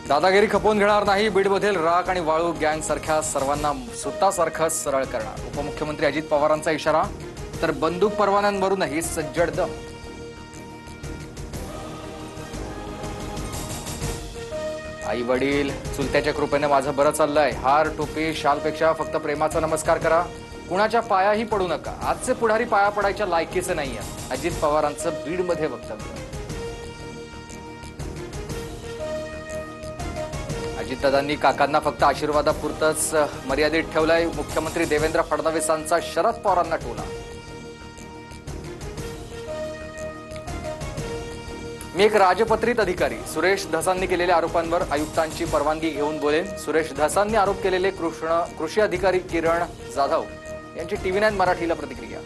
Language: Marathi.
दादागिरी खपवून घेणार नाही, बीडमधील राख आणि वाळू गँग सारख्या सर्वांना सुतासारखं सरळ करणार. उपमुख्यमंत्री अजित पवारांचा इशारा. तर बंदूक परवान्यांवरूनही सज्जड दम. आई वडील चुलत्याच्या कृपेने माझं बरं चाललंय. हार टोपी शालपेक्षा फक्त प्रेमाचा नमस्कार करा. कुणाच्या पायाही पडू नका. आजचे पुढारी पाया पडायच्या लायकीचे नाहीये. अजित पवारांचं बीडमध्ये वक्तव्य. अजितदादांनी काकांना फक्त आशीर्वादापुरतच मर्यादित ठेवलंय. मुख्यमंत्री देवेंद्र फडणवीसांचा शरद पवारांना टोला. मी एक राजपत्रित अधिकारी. सुरेश धसांनी केलेल्या आरोपांवर आयुक्तांची परवानगी घेऊन बोलेन. सुरेश धसांनी आरोप केलेले कृषी अधिकारी किरण जाधव यांची TV9 मराठीला प्रतिक्रिया.